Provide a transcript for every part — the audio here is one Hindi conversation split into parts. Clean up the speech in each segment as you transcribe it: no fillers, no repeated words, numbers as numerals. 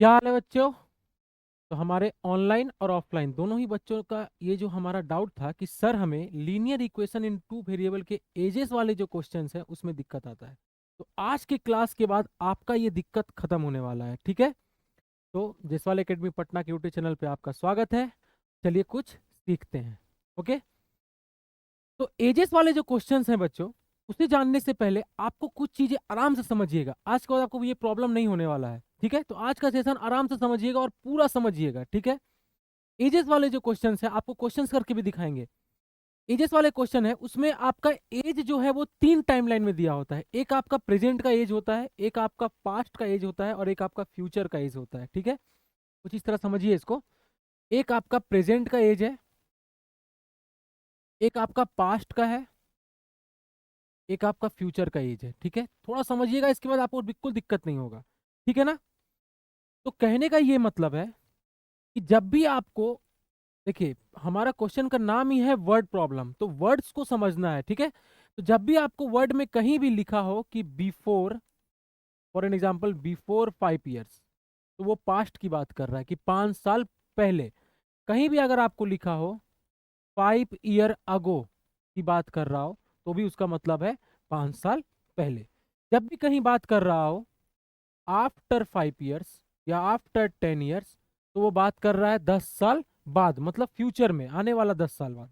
क्या हाल है बच्चों। तो हमारे ऑनलाइन और ऑफलाइन दोनों ही बच्चों का ये जो हमारा डाउट था कि सर हमें linear equation in two variable के एजेस वाले जो क्वेश्चंस हैं उसमें दिक्कत आता है। तो आज के क्लास के बाद आपका ये दिक्कत खत्म होने वाला है, ठीक है। तो जयसवाल एकेडमी पटना के यूट्यूब चैनल पे आपका स्वागत है। चलिए कुछ सीखते हैं। ओके। तो एजेस वाले जो क्वेश्चंस हैं बच्चों, उसे जानने से पहले आपको कुछ चीजें आराम से समझिएगा। आज के बाद आपको ये प्रॉब्लम नहीं होने वाला है, ठीक है। तो आज का सेशन आराम से समझिएगा और पूरा समझिएगा, ठीक है। एजेस वाले जो क्वेश्चंस है आपको क्वेश्चंस करके भी दिखाएंगे। एजेस वाले क्वेश्चन है उसमें आपका एज जो है वो तीन टाइमलाइन में दिया होता है। एक आपका प्रेजेंट का एज होता है, एक आपका पास्ट का एज होता है और एक आपका फ्यूचर का एज होता है, ठीक है। कुछ इस तरह समझिए इसको। एक आपका प्रेजेंट का एज है, एक आपका पास्ट का है, एक आपका फ्यूचर का एज है, ठीक है। थोड़ा समझिएगा, इसके बाद आपको बिल्कुल दिक्कत नहीं होगा, ठीक है ना। तो कहने का ये मतलब है कि जब भी आपको, देखिए हमारा क्वेश्चन का नाम ही है वर्ड प्रॉब्लम, तो वर्ड्स को समझना है, ठीक है। तो जब भी आपको वर्ड में कहीं भी लिखा हो कि before, for an example before 5 years, तो वो पास्ट की बात कर रहा है कि 5 साल पहले। कहीं भी अगर आपको लिखा हो 5 ईयर अगो की बात कर रहा हो, तो भी उसका मतलब है 5 साल पहले। जब भी कहीं बात कर रहा हो आफ्टर 5 इयर्स या आफ्टर 10 इयर्स, तो वो बात कर रहा है 10 साल बाद, मतलब फ्यूचर में आने वाला 10 साल बाद।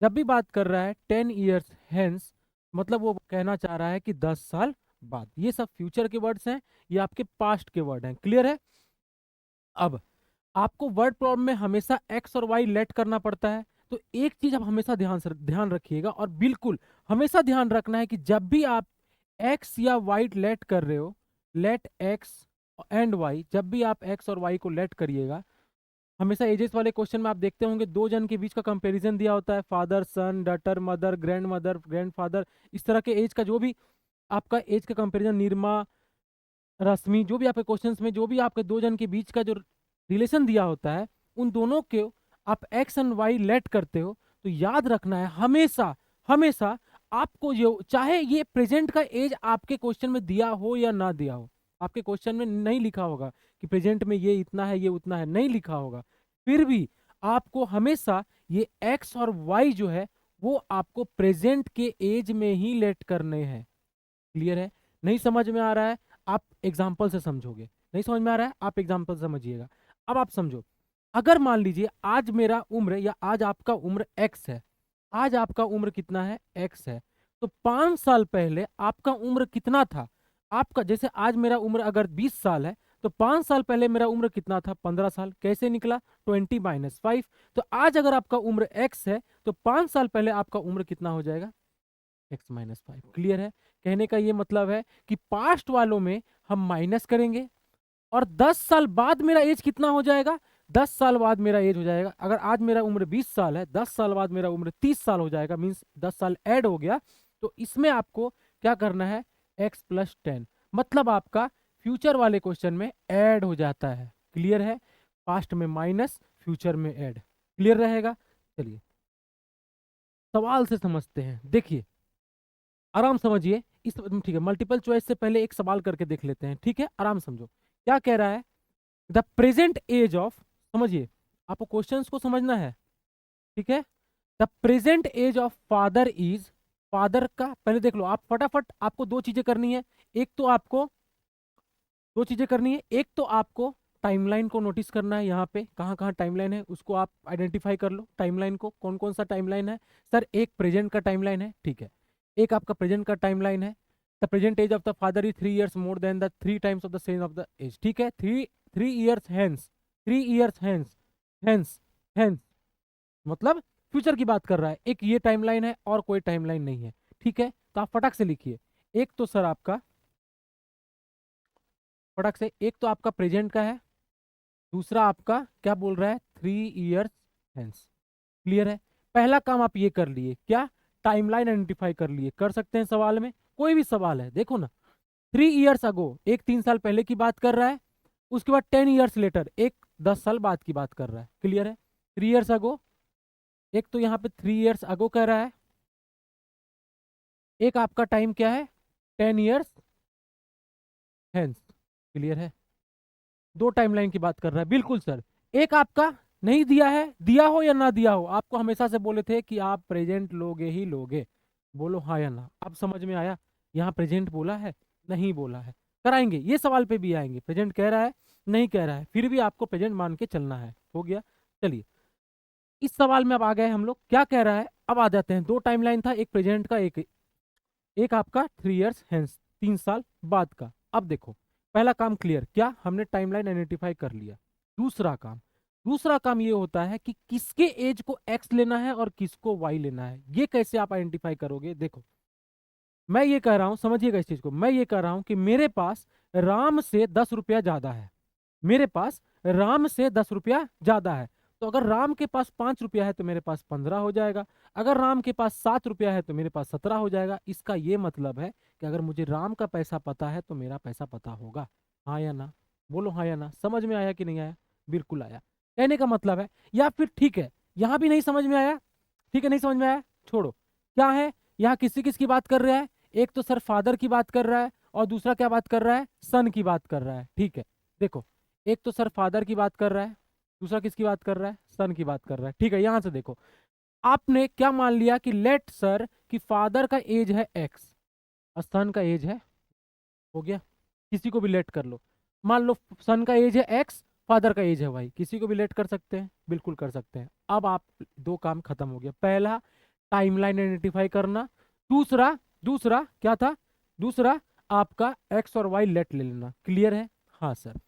जब भी बात कर रहा है 10 इयर्स हेंस, मतलब वो कहना चाह रहा है कि 10 साल बाद। ये सब फ्यूचर के वर्ड्स हैं, ये आपके पास्ट के वर्ड हैं। क्लियर है। अब आपको वर्ड प्रॉब्लम में हमेशा एक्स और वाई लेट करना पड़ता है। तो एक चीज आप हमेशा ध्यान रखिएगा, और बिल्कुल हमेशा ध्यान रखना है कि जब भी आप एक्स या वाई लेट कर रहे हो, लेट एक्स एंड वाई, जब भी आप एक्स और वाई को लेट करिएगा, हमेशा एजेस वाले क्वेश्चन में आप देखते होंगे दो जन के बीच का कंपैरिजन दिया होता है, फादर सन, डॉटर मदर, ग्रैंडफादर। इस तरह के एज का जो भी आपका एज का कंपैरिजन, निर्मा, रश्मि, जो भी आपके क्वेश्चंस में जो भी आपके दो जन के बीच का जो रिलेशन दिया होता है, उन दोनों के आप एक्स एंड वाई लेट करते हो। तो याद रखना है हमेशा, हमेशा आपको जो, चाहे ये प्रेजेंट का एज आपके क्वेश्चन में दिया हो या ना दिया हो, आपके क्वेश्चन में नहीं लिखा होगा कि प्रेजेंट में ये इतना है ये उतना है, नहीं लिखा होगा, फिर भी आपको हमेशा ये एक्स और वाई जो है वो आपको प्रेजेंट के एज में ही लेट करने हैं। क्लियर है। नहीं समझ में आ रहा है, आप एग्जाम्पल से समझोगे। नहीं समझ में आ रहा है, आप एग्जाम्पल समझिएगा। अब आप समझो, अगर मान लीजिए आज मेरा उम्र या आज आपका उम्र एक्स है, आज आपका उम्र कितना है, एक्स है। तो 5 साल पहले आपका उम्र कितना था। आपका जैसे आज मेरा उम्र अगर 20 साल है, तो 5 साल पहले मेरा उम्र कितना था, 15 साल। कैसे निकला, 20 - 5। तो आज अगर आपका उम्र एक्स है, तो 5 साल पहले आपका उम्र कितना हो जाएगा, x - 5। क्लियर है। कहने का ये मतलब है कि पास्ट वालों में हम माइनस करेंगे, और 10 साल बाद मेरा एज कितना हो जाएगा, 10 साल बाद मेरा एज हो जाएगा। अगर आज मेरा उम्र 20 साल है, 10 साल बाद मेरा उम्र 30 साल हो जाएगा, मीन्स 10 साल ऐड हो गया। तो इसमें आपको क्या करना है, x + 10, मतलब आपका फ्यूचर वाले क्वेश्चन में ऐड हो जाता है। क्लियर है। पास्ट में माइनस, फ्यूचर में ऐड। क्लियर रहेगा। चलिए सवाल से समझते हैं। देखिए आराम समझिए इस, ठीक है। मल्टीपल चॉइस से पहले एक सवाल करके देख लेते हैं, ठीक है। आराम समझो क्या कह रहा है। द प्रेजेंट एज ऑफ, समझिए आपको क्वेश्चंस को समझना है, ठीक है। The present age of father is, father का पहले देख लो आप फटाफट। आपको दो चीजें करनी है, एक तो आपको दो चीजें करनी है। एक तो आपको टाइमलाइन को नोटिस करना है, यहाँ पे कहाँ कहाँ टाइमलाइन है उसको आप आइडेंटिफाई कर लो। टाइमलाइन को कौन कौन सा टाइमलाइन है, सर एक प्रेजेंट का टाइमलाइन है, ठीक है। एक आपका प्रेजेंट का टाइमलाइन है, the present age of the father is 3 years more than the 3 times of the same of the age, ठीक है। 3 years hence, 3 years hence, hence, hence, मतलब फ्यूचर की बात कर रहा है। एक ये टाइमलाइन है और कोई टाइमलाइन नहीं है, ठीक है। तो आप फटाक से लिखिए। एक तो सर आपका, फटाक से, एक तो आपका प्रेजेंट का है, दूसरा आपका क्या बोल रहा है, 3 इयर्स हेंस। क्लियर है। पहला काम आप ये कर लिए, क्या, टाइमलाइन आइडेंटिफाई कर लिए। कर सकते हैं सवाल में, कोई भी सवाल है देखो ना। 3 इयर्स अगो, एक 3 साल पहले की बात कर रहा है। उसके बाद 10 इयर्स लेटर, एक 10 साल बाद की बात कर रहा है। क्लियर है। 3 इयर्स अगो, एक तो यहाँ पे 3 इयर्स अगो कह रहा है, एक आपका टाइम क्या है, 10 इयर्स हेंस। क्लियर है। दो टाइमलाइन की बात कर रहा है, बिल्कुल सर। एक आपका नहीं दिया है, दिया हो या ना दिया हो, आपको हमेशा से बोले थे कि आप प्रेजेंट लोगे ही लोगे। बोलो हाँ या ना। अब समझ में आया? यहाँ प्रेजेंट बोला है, नहीं बोला है, कराएंगे, ये सवाल पे भी आएंगे। प्रेजेंट कह रहा है, नहीं कह रहा है, फिर भी आपको प्रेजेंट मान के चलना है। हो गया। चलिए, इस सवाल में अब आ गए हम लोग, क्या कह रहा है, अब आ जाते हैं। दो टाइमलाइन था, एक प्रेजेंट का, एक एक आपका 3 इयर्स हेंस, 3 साल बाद का। अब देखो, पहला काम क्लियर, क्या हमने टाइमलाइन आइडेंटिफाई कर लिया। दूसरा काम ये होता है कि किसके एज को एक्स लेना है और किसको वाई लेना है। ये कैसे आप आइडेंटिफाई करोगे? देखो, मैं ये कह रहा हूं, समझिएगा इस चीज को, मैं ये कह रहा हूं कि मेरे पास राम से 10 रुपया ज्यादा है, मेरे पास राम से 10 रुपया ज्यादा है। तो अगर राम के पास 5 रुपया है तो मेरे पास 15 हो जाएगा। अगर राम के पास 7 रुपया है तो मेरे पास 17 हो जाएगा। इसका ये मतलब है कि अगर मुझे राम का पैसा पता है तो मेरा पैसा पता होगा। हाँ या ना? बोलो हाँ या ना। समझ में आया कि नहीं आया? बिल्कुल आया। कहने का मतलब है, या फिर ठीक है, यहां भी नहीं समझ में आया, ठीक है, नहीं समझ में आया, छोड़ो। क्या है, यहाँ किसी किसकी बात कर रहा है? एक तो सर फादर की बात कर रहा है, और दूसरा क्या बात कर रहा है? सन की बात कर रहा है। ठीक है, देखो, एक तो सर फादर की बात कर रहा है, दूसरा किसकी बात कर रहा है? सन की बात कर रहा है। ठीक है, यहां से देखो, आपने क्या मान लिया कि लेट सर कि फादर का एज है एक्स और सन का एज है, हो गया, किसी को भी लेट कर लो। मान लो सन का एज है एक्स, फादर का एज है वाई, किसी को भी लेट कर सकते हैं, बिल्कुल कर सकते हैं। अब आप, दो काम खत्म हो गया। पहला, टाइमलाइन आइडेंटिफाई करना। दूसरा, दूसरा क्या था? दूसरा, आपका एक्स और वाई लेट ले लेना। क्लियर है? हाँ सर।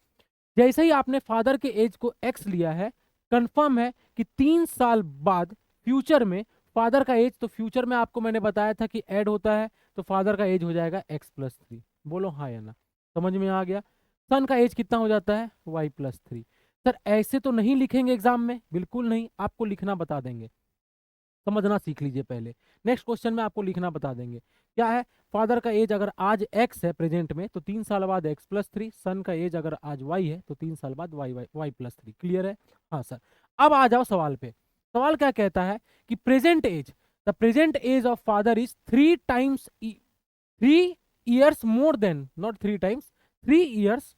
जैसे ही आपने फादर के एज को एक्स लिया है, कंफर्म है कि 3 साल बाद फ्यूचर में फादर का एज, तो फ्यूचर में आपको मैंने बताया था कि ऐड होता है, तो फादर का एज हो जाएगा x+3। बोलो हाँ या ना। समझ में आ गया? सन का एज कितना हो जाता है? y+3। सर ऐसे तो नहीं लिखेंगे एग्जाम में, बिल्कुल नहीं, आपको लिखना बता देंगे। समझना सीख लीजिए पहले। नेक्स्ट क्वेश्चन में आपको लिखना बता देंगे। क्या है? फादर का एज अगर आज एक्स है प्रेजेंट में, तो 3 साल बाद x+3। सन का एज अगर आज वाई है तो 3 साल बाद y+3। क्लियर है? हाँ सर। अब आ जाओ सवाल पे। सवाल क्या कहता है कि present age, the present age of father is 3 more than, not 3 times, 3 years,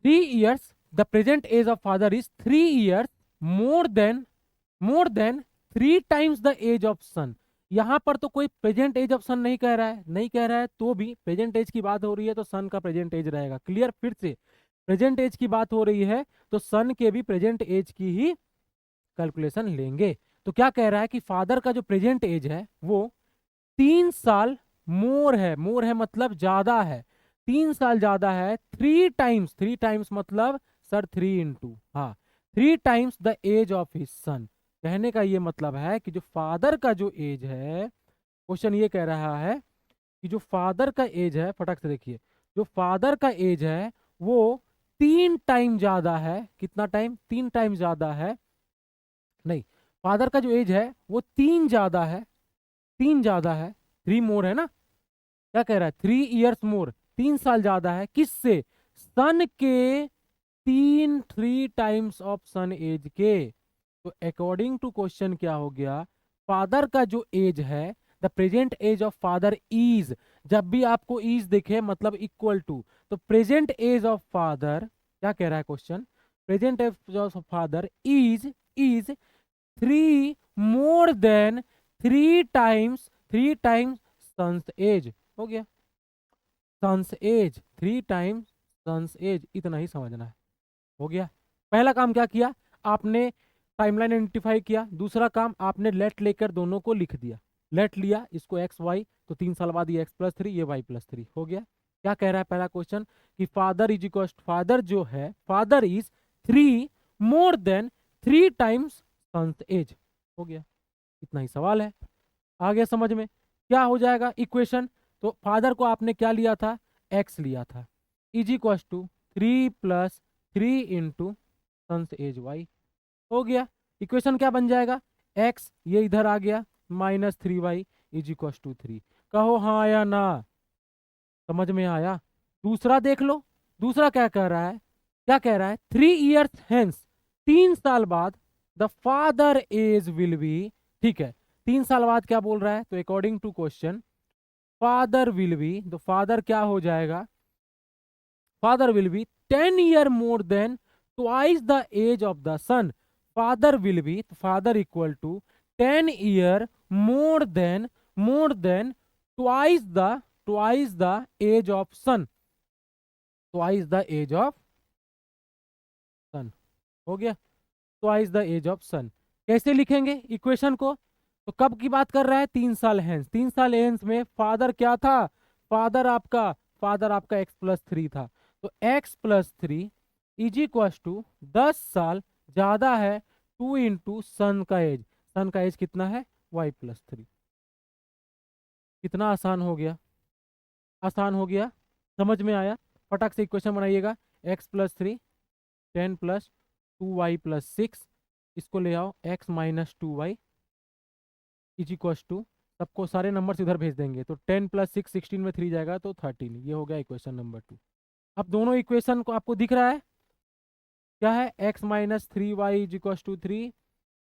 3 years, the present age of father is 3 years more than 3 times the age of son. यहां पर तो कोई प्रेजेंट एज ऑफ सन नहीं कह रहा है, नहीं कह रहा है, तो भी प्रेजेंट एज की बात हो रही है तो सन का प्रेजेंट एज रहेगा। क्लियर? फिर से, प्रेजेंट एज की बात हो रही है तो सन के भी प्रेजेंट एज की ही कैलकुलेशन लेंगे। तो क्या कह रहा है कि फादर का जो प्रेजेंट एज है वो 3 साल मोर है, मोर है मतलब ज्यादा है, 3 साल ज्यादा है। 3 टाइम्स, 3 टाइम्स मतलब सर 3 इंटू, हाँ, 3 times the age of his son. कहने का ये मतलब है कि जो फादर का जो एज है, क्वेश्चन ये कह रहा है कि जो फादर का एज है, फटक से देखिए, जो फादर का एज है वो 3 टाइम ज्यादा है। कितना टाइम? 3 टाइम ज्यादा है। नहीं, फादर का जो एज है वो 3 ज्यादा है, 3 ज्यादा है, 3 मोर है ना। क्या कह रहा है? 3 इयर्स मोर, 3 साल ज्यादा है, किससे? सन के 3 टाइम्स ऑफ सन एज के। तो अकॉर्डिंग टू क्वेश्चन क्या हो गया? फादर का जो एज है, the present age of father is, जब भी आपको इज दिखे मतलब इक्वल टू, तो प्रेजेंट एज ऑफ फादर, क्या कह रहा है question? Present age of father is 3 more than 3 times son's age. हो गया, son's age, 3 times son's age, इतना ही समझना है। हो गया। पहला काम क्या किया आपने? टाइमलाइन आइडेंटिफाई किया। दूसरा काम आपने लेट लेकर दोनों को लिख दिया। लेट लिया इसको एक्स वाई, तो 3 साल बाद ये x+3, ये y+3 हो गया। क्या कह रहा है पहला क्वेश्चन? कि फादर इज इक्वल, फादर जो है, father is 3 more than 3 times son's age. हो गया, इतना ही सवाल है। आ गया समझ में? क्या हो जाएगा इक्वेशन? तो फादर को आपने क्या लिया था? एक्स लिया था, is equal to 3+3 into son's age y. हो गया। इक्वेशन क्या बन जाएगा? एक्स ये इधर आ गया, -3y इज इक्वल टू 3। कहो हाँ या ना। समझ में आया? दूसरा देख लो, दूसरा क्या कह रहा है? क्या कह रहा है? 3 इयर्स हेंस, 3 साल बाद the father age will be, ठीक है, 3 साल बाद क्या बोल रहा है? तो according to question father will be, तो फादर क्या हो जाएगा? father will be 10 year more than twice the age of the son. Father will be, father equal to 10 year more than twice the age of son, twice the age of son. हो गया, twice the age of son. कैसे लिखेंगे इक्वेशन को? तो कब की बात कर रहा है? 3 साल हेंस। 3 साल हेंस में फादर क्या था? फादर आपका x+3 था। तो x+3 इज इक्वल टू 10 साल ज्यादा है 2 इंटू सन का एज। सन का एज कितना है? y+3। कितना आसान हो गया? आसान हो गया, समझ में आया? फटाक से इक्वेशन बनाइएगा। x+3 10 प्लस 2y+6, इसको ले आओ x-2y इज इक्वल टू, सबको सारे नंबर इधर भेज देंगे तो 10 प्लस 6 16 में 3 जाएगा तो 13। ये हो गया इक्वेशन नंबर 2। अब दोनों इक्वेशन को आपको दिख रहा है क्या है? x-3y is equal to 3,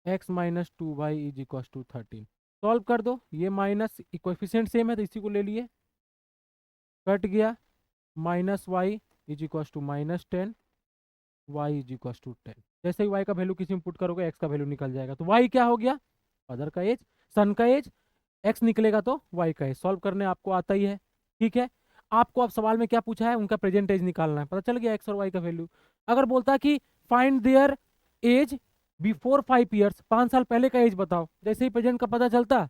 x-2y is equal to 13। Solve कर दो। ये माइनस कोएफिशिएंट सेम है तो इसी को ले लिए, कट गया। -y is equal to -10, y is equal to 10। जैसे ही y का वैल्यू किसी में पुट करोगे x का वैल्यू निकल जाएगा। तो y क्या हो गया? फादर का एज, सन का एज, x निकलेगा तो y का एज। सॉल्व करने आपको आता ही है, ठीक है। आपको अब सवाल में क्या पूछा है? उनका प्रेजेंट एज निकालना है। पता चल गया x और y का वैल्यू। अगर बोलता कि find their age before 5 years, 5 साल पहले का एज बताओ, जैसे ही प्रेजेंट का पता चलता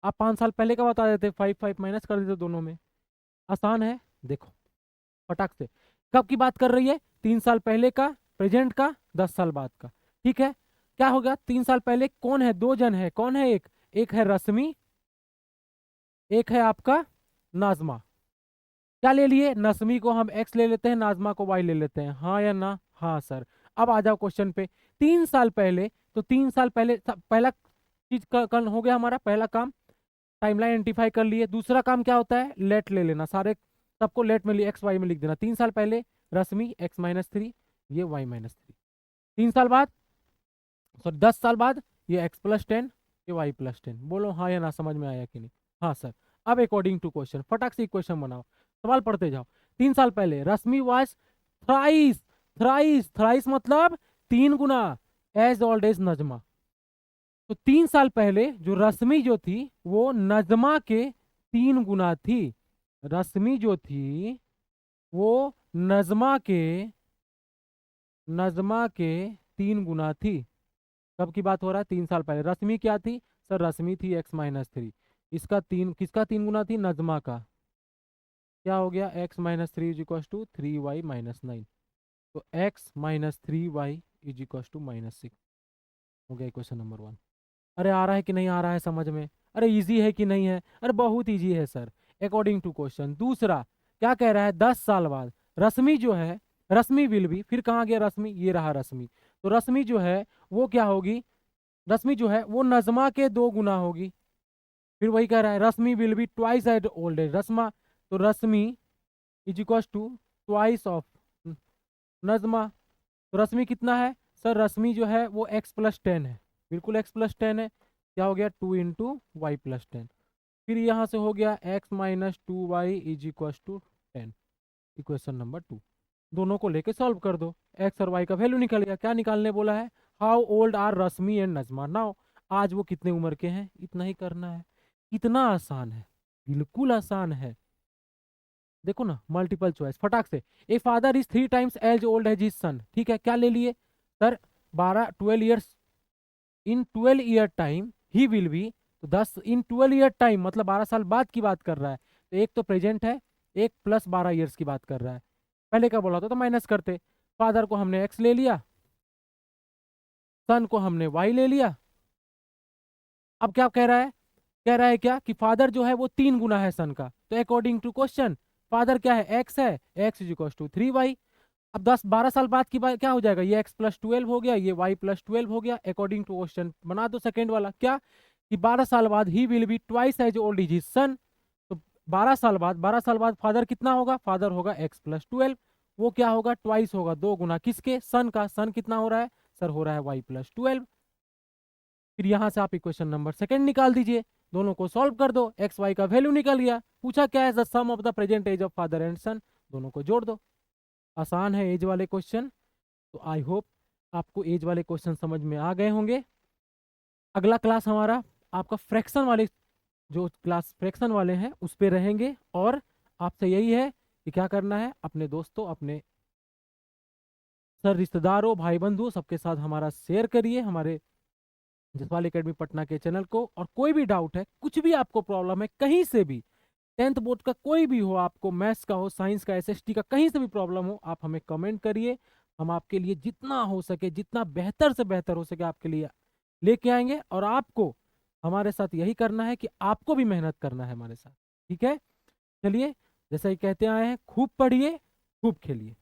आप 5 साल पहले का बता देते, 5 माइनस कर देते दोनों में। आसान है, देखो फटाक से। कब की बात कर रही है? 3 साल पहले का, प्रेजेंट का, 10 साल बाद का, ठीक है। क्या होगा? 3 साल पहले कौन है? 2 जन है। कौन है? एक है रश्मि, एक है आपका नाजमा। क्या ले लिए? नसमी को हम x ले लेते हैं, नाजमा को y ले लेते हैं। हाँ या ना? हाँ सर। अब आ जाओ क्वेश्चन पे। 3 साल पहले, तो 3 साल पहले पहला चीज कल हो गया हमारा, पहला काम टाइमलाइन आइडेंटिफाई कर लिए। दूसरा काम क्या होता है? लेट ले लेना, सारे सबको लेट में एक्स वाई में लिख देना। 3 साल पहले रश्मि x-3, ये y-3। 3 साल बाद, सॉरी 10 साल बाद, ये x+10, ये y+10। बोलो हाँ या ना, समझ में आया कि नहीं? हाँ सर। अब अकॉर्डिंग टू क्वेश्चन फटाक से इक्वेशन बनाओ, सवाल पढ़ते जाओ। 3 साल पहले रश्मि वाज थ्राइस, थ्राइस मतलब 3 गुना एज ओल्ड एज नजमा। तो 3 साल पहले जो रश्मि जो थी वो नजमा के 3 गुना थी। रश्मि जो थी वो नजमा के 3 गुना थी। कब की बात हो रहा है? 3 साल पहले। रश्मि क्या थी सर? रश्मि थी x-3। इसका 3, किसका 3 गुना थी? नजमा का। क्या हो गया? x-3 is equal to 3y-9। तो x-3y इज इक्वल टू -6 हो गया क्वेश्चन नंबर 1। अरे आ रहा है कि नहीं आ रहा है समझ में? अरे इजी है कि नहीं है? अरे बहुत इजी है सर, अकॉर्डिंग टू क्वेश्चन। दूसरा क्या कह रहा है? 10 साल बाद रश्मि जो है, रश्मि विल बी, फिर कहाँ गया रश्मि? ये रहा रश्मि। तो रश्मि जो है वो क्या होगी? रश्मि जो है वो नजमा के 2 गुना होगी। फिर वही कह रहा है Rashmi will be twice as old as Rashma. तो Rashmi is equal to twice of Najma. तो रश्मि कितना है सर? रश्मि जो है वो x+10 है, बिल्कुल x+10 है। क्या हो गया? 2 इंटू y+10। फिर यहाँ से हो गया x-2y is equal to 10। Equation number 2। दोनों को लेके सॉल्व कर दो, x और y का वैल्यू निकल गया। क्या निकालने बोला है? How old are Rashmi and Najma now. आज वो कितने उम्र के हैं, इतना ही करना है। कितना आसान है, बिल्कुल आसान है। देखो ना, मल्टीपल चॉइस फटाक से। A father is 3 times as old as his son. ठीक है, क्या ले लिए sir? 12 years, in 12 year time ही विल बी। तो 10 इन 12 ईयर टाइम मतलब 12 साल बाद की बात कर रहा है। तो एक तो प्रेजेंट है, एक प्लस 12 ईयर्स की बात कर रहा है। पहले का बोला तो माइनस करते। फादर को हमने एक्स ले लिया, सन को हमने वाई ले लिया। अब क्या कह रहा है? कह रहा है क्या कि फादर जो है वो 3 गुना है सन का। तो अकॉर्डिंग टू क्वेश्चन फादर क्या है? एक्स है, x is equal to 3y। अब 10-12 साल बाद की बात क्या हो जाएगा? ये x+12 हो गया, ये y+12 हो गया। अकॉर्डिंग टू क्वेश्चन बना दो सेकेंड वाला। क्या कि 12 साल बाद ही will be twice as old is his son. तो 12 साल बाद फादर कितना होगा? फादर होगा x+12। वो क्या होगा? ट्वाइस होगा, 2 गुना किसके? सन का। सन कितना हो रहा है सर? हो रहा है y+12। फिर यहां से आप इक्वेशन नंबर सेकंड निकाल दीजिए, दोनों को सॉल्व कर दो, एक्स वाई का वैल्यू निकल गया। पूछा क्या है? The sum of the present age of father and son. दोनों को जोड़ दो। आसान है एज वाले क्वेश्चन। तो आई होप आपको एज वाले क्वेश्चन समझ में आ गए होंगे। अगला क्लास हमारा आपका फ्रैक्शन वाले, जो क्लास फ्रैक्शन वाले हैं उस पे रहेंगे। और आपसे यही है कि क्या करना है, अपने दोस्तों, अपने सर रिश्तेदारों, भाई बंधु सबके साथ हमारा शेयर करिए हमारे जसपाल एकेडमी पटना के चैनल को। और कोई भी डाउट है, कुछ भी आपको प्रॉब्लम है कहीं से भी, 10th बोर्ड का कोई भी हो, आपको मैथ्स का हो, साइंस का, एसएसटी का, कहीं से भी प्रॉब्लम हो, आप हमें कमेंट करिए। हम आपके लिए जितना हो सके, जितना बेहतर से बेहतर हो सके आपके लिए लेके आएंगे। और आपको हमारे साथ यही करना है कि आपको भी मेहनत करना है हमारे साथ। ठीक है, चलिए, जैसा ही कहते आए हैं, खूब पढ़िए, खूब खेलिए।